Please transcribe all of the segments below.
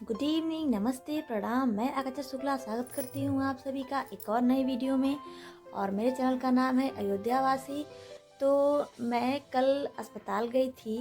Good evening, नमस्ते, प्रणाम। मैं अगस्त्य शुक्ला स्वागत करती हूँ आप सभी का एक और नई वीडियो में। और मेरे चैनल का नाम है अयोध्यावासी। तो मैं कल अस्पताल गई थी,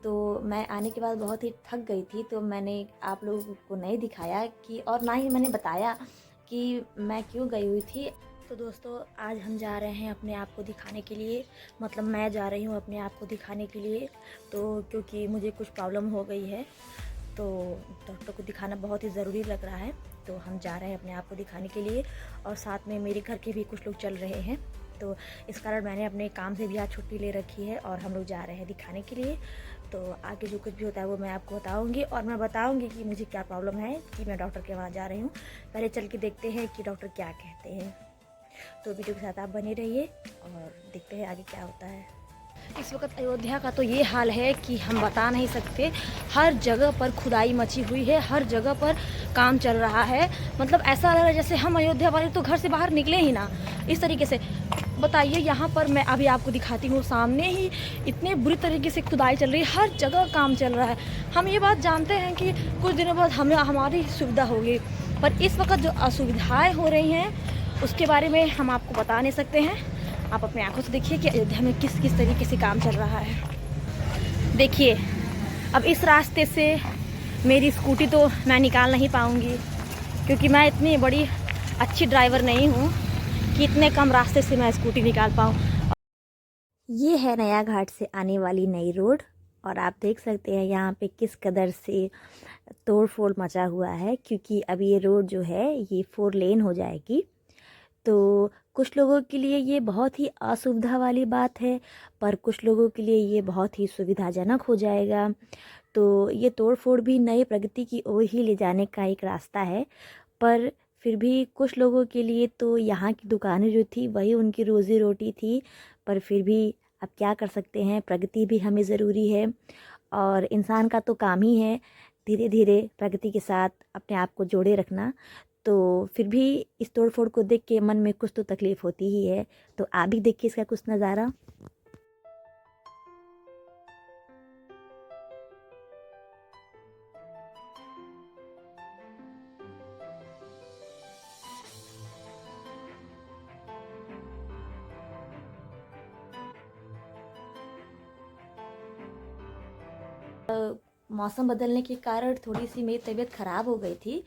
तो मैं आने के बाद बहुत ही थक गई थी। तो मैंने आप लोगों को नहीं दिखाया कि, और ना ही मैंने बताया कि मैं क्यों गई हुई थी। तो दोस्तों, आज हम जा रहे हैं अपने आप को दिखाने के लिए, मतलब मैं जा रही हूँ अपने आप को दिखाने के लिए। तो क्योंकि मुझे कुछ प्रॉब्लम हो गई है, तो डॉक्टर को दिखाना बहुत ही ज़रूरी लग रहा है। तो हम जा रहे हैं अपने आप को दिखाने के लिए, और साथ में मेरे घर के भी कुछ लोग चल रहे हैं। तो इस कारण मैंने अपने काम से भी आज छुट्टी ले रखी है और हम लोग जा रहे हैं दिखाने के लिए। तो आगे जो कुछ भी होता है वो मैं आपको बताऊंगी, और मैं बताऊंगी कि मुझे क्या प्रॉब्लम है कि मैं डॉक्टर के वहाँ जा रही हूँ। पहले चल के देखते हैं कि डॉक्टर क्या कहते हैं। तो वीडियो के साथ आप बने रहिए और देखते हैं आगे क्या होता है। इस वक्त अयोध्या का तो ये हाल है कि हम बता नहीं सकते। हर जगह पर खुदाई मची हुई है, हर जगह पर काम चल रहा है। मतलब ऐसा लग रहा है जैसे हम अयोध्या वाले तो घर से बाहर निकले ही ना, इस तरीके से। बताइए, यहाँ पर मैं अभी आपको दिखाती हूँ, सामने ही इतने बुरी तरीके से खुदाई चल रही है, हर जगह काम चल रहा है। हम ये बात जानते हैं कि कुछ दिनों बाद हमारी सुविधा होगी, पर इस वक्त जो असुविधाएँ हो रही हैं उसके बारे में हम आपको बता नहीं सकते हैं। आप अपने आंखों से देखिए कि अयोध्या में किस किस तरीके से काम चल रहा है। देखिए, अब इस रास्ते से मेरी स्कूटी तो मैं निकाल नहीं पाऊंगी, क्योंकि मैं इतनी बड़ी अच्छी ड्राइवर नहीं हूँ कि इतने कम रास्ते से मैं स्कूटी निकाल पाऊँ। ये है नया घाट से आने वाली नई रोड, और आप देख सकते हैं यहाँ पे किस कदर से तोड़ फोड़ मचा हुआ है, क्योंकि अब ये रोड जो है ये 4 लेन हो जाएगी। तो कुछ लोगों के लिए ये बहुत ही असुविधा वाली बात है, पर कुछ लोगों के लिए ये बहुत ही सुविधाजनक हो जाएगा। तो ये तोड़ फोड़ भी नई प्रगति की ओर ही ले जाने का एक रास्ता है। पर फिर भी कुछ लोगों के लिए तो यहाँ की दुकानें जो थी वही उनकी रोज़ी रोटी थी। पर फिर भी अब क्या कर सकते हैं, प्रगति भी हमें ज़रूरी है, और इंसान का तो काम ही है धीरे धीरे प्रगति के साथ अपने आप को जोड़े रखना। तो फिर भी इस तोड़ फोड़ को देख के मन में कुछ तो तकलीफ़ होती ही है। तो आप भी देखिए इसका कुछ नज़ारा। मौसम बदलने के कारण थोड़ी सी मेरी तबीयत ख़राब हो गई थी,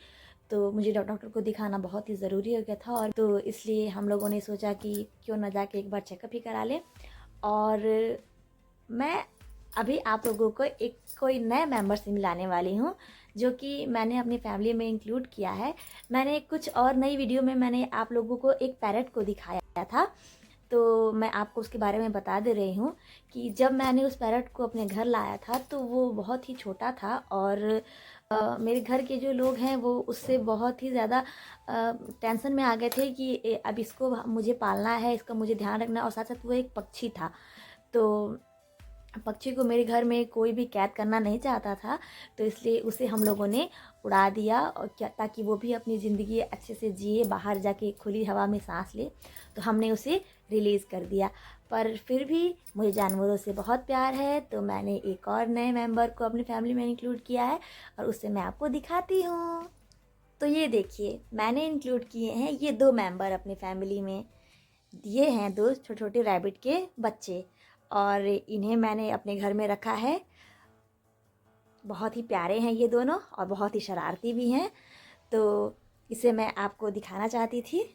तो मुझे डॉक्टर को दिखाना बहुत ही ज़रूरी हो गया था। और तो इसलिए हम लोगों ने सोचा कि क्यों ना जाके एक बार चेकअप ही करा लें। और मैं अभी आप लोगों को एक कोई नए मेंबर से मिलाने वाली हूँ, जो कि मैंने अपनी फैमिली में इंक्लूड किया है। मैंने कुछ और नई वीडियो में मैंने आप लोगों को एक पैरट को दिखाया था, तो मैं आपको उसके बारे में बता दे रही हूँ कि जब मैंने उस पैरट को अपने घर लाया था तो वो बहुत ही छोटा था, और मेरे घर के जो लोग हैं वो उससे बहुत ही ज़्यादा टेंशन में आ गए थे कि अब इसको मुझे पालना है, इसका मुझे ध्यान रखना है। और साथ साथ वो एक पक्षी था, तो पक्षी को मेरे घर में कोई भी कैद करना नहीं चाहता था। तो इसलिए उसे हम लोगों ने उड़ा दिया, और क्या, ताकि वो भी अपनी ज़िंदगी अच्छे से जिए, बाहर जाके खुली हवा में सांस ले। तो हमने उसे रिलीज़ कर दिया। पर फिर भी मुझे जानवरों से बहुत प्यार है, तो मैंने एक और नए मेंबर को अपनी फैमिली में इंक्लूड किया है, और उससे मैं आपको दिखाती हूँ। तो ये देखिए, मैंने इंक्लूड किए हैं ये 2 मेंबर अपनी फैमिली में। ये हैं 2 छोटे छोटे रैबिट के बच्चे, और इन्हें मैंने अपने घर में रखा है। बहुत ही प्यारे हैं ये दोनों, और बहुत ही शरारती भी हैं। तो इसे मैं आपको दिखाना चाहती थी।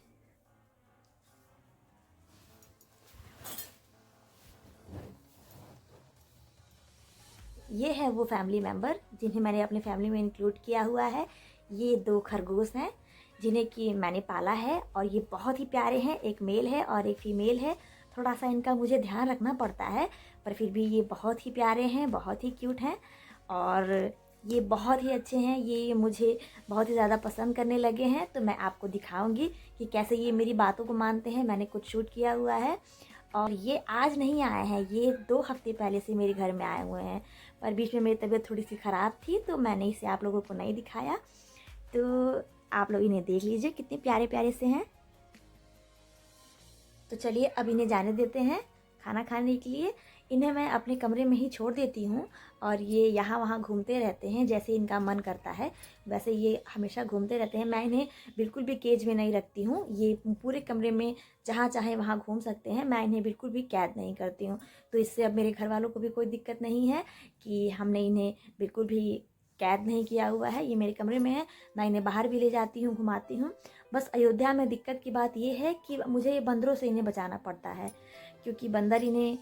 ये है वो फैमिली मेम्बर जिन्हें मैंने अपनी फैमिली में इंक्लूड किया हुआ है। ये 2 खरगोश हैं जिन्हें कि मैंने पाला है, और ये बहुत ही प्यारे हैं। एक मेल है और एक फीमेल है। थोड़ा सा इनका मुझे ध्यान रखना पड़ता है, पर फिर भी ये बहुत ही प्यारे हैं, बहुत ही क्यूट हैं, और ये बहुत ही अच्छे हैं। ये मुझे बहुत ही ज़्यादा पसंद करने लगे हैं। तो मैं आपको दिखाऊंगी कि कैसे ये मेरी बातों को मानते हैं। मैंने कुछ शूट किया हुआ है, और ये आज नहीं आए हैं, ये 2 हफ्ते पहले से मेरे घर में आए हुए हैं। पर बीच में मेरी तबीयत थोड़ी सी ख़राब थी, तो मैंने इसे आप लोगों को नहीं दिखाया। तो आप लोग इन्हें देख लीजिए, कितने प्यारे प्यारे से हैं। तो चलिए अब इन्हें जाने देते हैं खाना खाने के लिए। इन्हें मैं अपने कमरे में ही छोड़ देती हूँ और ये यहाँ वहाँ घूमते रहते हैं, जैसे इनका मन करता है वैसे ये हमेशा घूमते रहते हैं। मैं इन्हें बिल्कुल भी केज में नहीं रखती हूँ, ये पूरे कमरे में जहाँ चाहे वहाँ घूम सकते हैं, मैं इन्हें बिल्कुल भी कैद नहीं करती हूँ। तो इससे अब मेरे घर वालों को भी कोई दिक्कत नहीं है कि हमने इन्हें बिल्कुल भी कैद नहीं किया हुआ है, ये मेरे कमरे में है। मैं इन्हें बाहर भी ले जाती हूँ, घुमाती हूँ। बस अयोध्या में दिक्कत की बात ये है कि मुझे ये बंदरों से इन्हें बचाना पड़ता है, क्योंकि बंदर इन्हें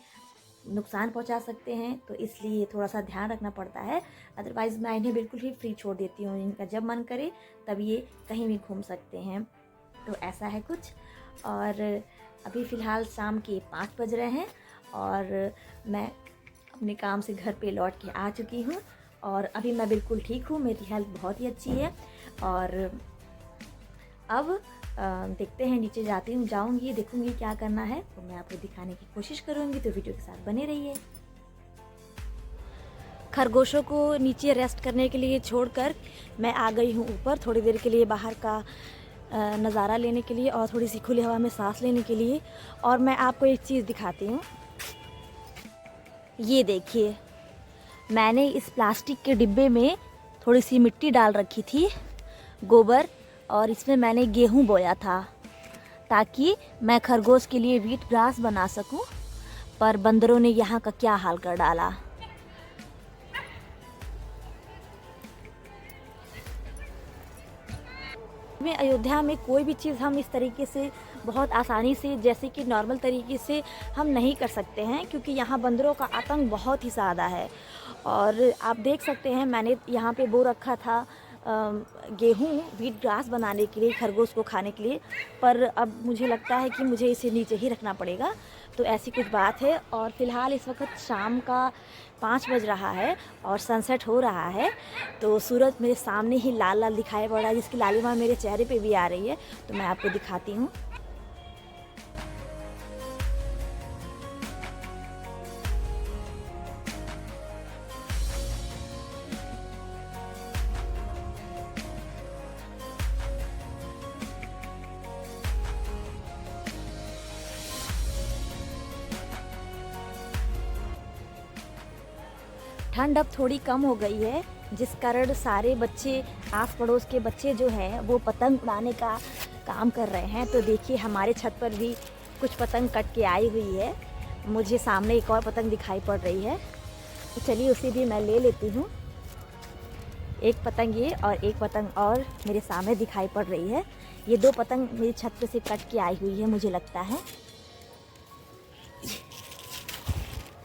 नुकसान पहुंचा सकते हैं, तो इसलिए थोड़ा सा ध्यान रखना पड़ता है। अदरवाइज़ मैं इन्हें बिल्कुल ही फ्री छोड़ देती हूँ, इनका जब मन करे तब ये कहीं भी घूम सकते हैं। तो ऐसा है कुछ। और अभी फ़िलहाल शाम के 5 बज रहे हैं और मैं अपने काम से घर पे लौट के आ चुकी हूँ और अभी मैं बिल्कुल ठीक हूँ, मेरी हेल्थ बहुत ही अच्छी है। और अब देखते हैं, नीचे जाती हूँ, जाऊँगी, देखूँगी क्या करना है, तो मैं आपको दिखाने की कोशिश करूँगी, तो वीडियो के साथ बने रहिए। खरगोशों को नीचे रेस्ट करने के लिए छोड़कर मैं आ गई हूँ ऊपर थोड़ी देर के लिए, बाहर का नज़ारा लेने के लिए और थोड़ी सी खुली हवा में सांस लेने के लिए। और मैं आपको एक चीज़ दिखाती हूँ, ये देखिए, मैंने इस प्लास्टिक के डिब्बे में थोड़ी सी मिट्टी डाल रखी थी, गोबर, और इसमें मैंने गेहूँ बोया था ताकि मैं खरगोश के लिए व्हीट ग्रास बना सकूं। पर बंदरों ने यहाँ का क्या हाल कर डाला। में अयोध्या में कोई भी चीज़ हम इस तरीके से बहुत आसानी से, जैसे कि नॉर्मल तरीके से हम नहीं कर सकते हैं, क्योंकि यहाँ बंदरों का आतंक बहुत ही ज़्यादा है। और आप देख सकते हैं, मैंने यहाँ पे बो रखा था गेहूँ व्हीट ग्रास बनाने के लिए, खरगोश को खाने के लिए, पर अब मुझे लगता है कि मुझे इसे नीचे ही रखना पड़ेगा। तो ऐसी कुछ बात है। और फ़िलहाल इस वक्त शाम का 5 बज रहा है और सनसेट हो रहा है, तो सूरज मेरे सामने ही लाल लाल दिखाई पड़ रहा है, जिसकी लालिमा मेरे चेहरे पे भी आ रही है, तो मैं आपको दिखाती हूँ। ठंड अब थोड़ी कम हो गई है, जिस कारण सारे बच्चे, आस पड़ोस के बच्चे जो हैं वो पतंग उड़ाने का काम कर रहे हैं। तो देखिए, हमारे छत पर भी कुछ पतंग कट के आई हुई है। मुझे सामने एक और पतंग दिखाई पड़ रही है, तो चलिए उसे भी मैं ले लेती हूँ। एक पतंग ये और एक पतंग और मेरे सामने दिखाई पड़ रही है। ये 2 पतंग मेरी छत पर से कट के आई हुई है, मुझे लगता है।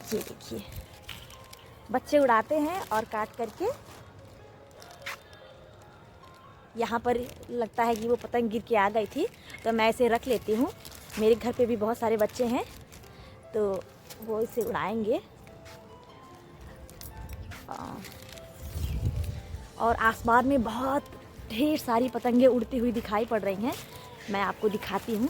ये देखिए, बच्चे उड़ाते हैं और काट करके यहाँ पर लगता है कि वो पतंग गिर के आ गई थी, तो मैं इसे रख लेती हूँ। मेरे घर पे भी बहुत सारे बच्चे हैं, तो वो इसे उड़ाएंगे। और आसमान में बहुत ढेर सारी पतंगें उड़ती हुई दिखाई पड़ रही हैं, मैं आपको दिखाती हूँ।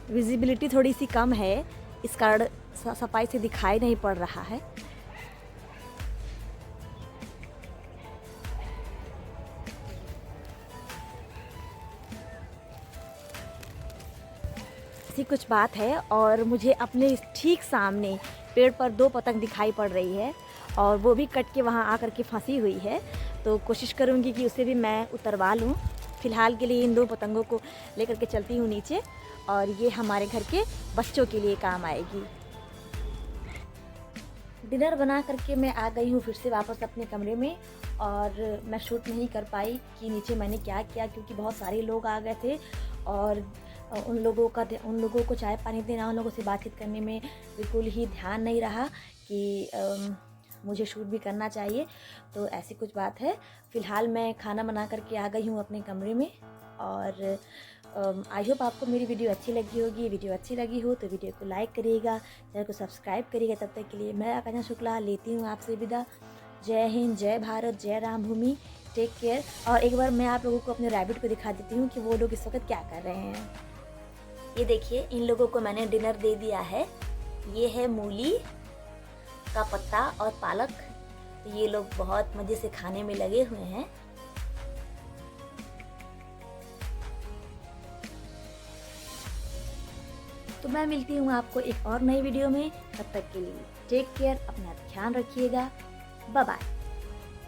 विजिबिलिटी थोड़ी सी कम है, इस कारण सफाई से दिखाई नहीं पड़ रहा है। ऐसी कुछ बात है। और मुझे अपने ठीक सामने पेड़ पर 2 पतंग दिखाई पड़ रही है और वो भी कट के वहाँ आकर के फंसी हुई है, तो कोशिश करूँगी कि उसे भी मैं उतरवा लूँ। फ़िलहाल के लिए इन 2 पतंगों को लेकर के चलती हूँ नीचे, और ये हमारे घर के बच्चों के लिए काम आएगी। डिनर बना करके मैं आ गई हूँ फिर से वापस अपने कमरे में, और मैं शूट नहीं कर पाई कि नीचे मैंने क्या किया, क्योंकि बहुत सारे लोग आ गए थे और उन लोगों को चाय पानी देना, उन लोगों से बातचीत करने में बिल्कुल ही ध्यान नहीं रहा कि मुझे शूट भी करना चाहिए। तो ऐसी कुछ बात है। फ़िलहाल मैं खाना बना करके आ गई हूँ अपने कमरे में, और आई होप आपको मेरी वीडियो अच्छी लगी होगी। वीडियो अच्छी लगी हो तो वीडियो को लाइक करिएगा, चैनल को सब्सक्राइब करिएगा। तब तक के लिए मैं आकांक्षा शुक्ला लेती हूँ आपसे विदा। जय हिंद, जय भारत, जय राम भूमि। Take care. और एक बार मैं आप लोगों को अपने रैबिट को दिखा देती हूँ कि वो लोग इस वक्त क्या कर रहे हैं। ये देखिए, इन लोगों को मैंने डिनर दे दिया है। ये है मूली का पत्ता और पालक। तो ये लोग बहुत मज़े से खाने में लगे हुए हैं। तो मैं मिलती हूँ आपको एक और नई वीडियो में। तब तक के लिए टेक केयर, अपना ध्यान रखिएगा। Bye bye.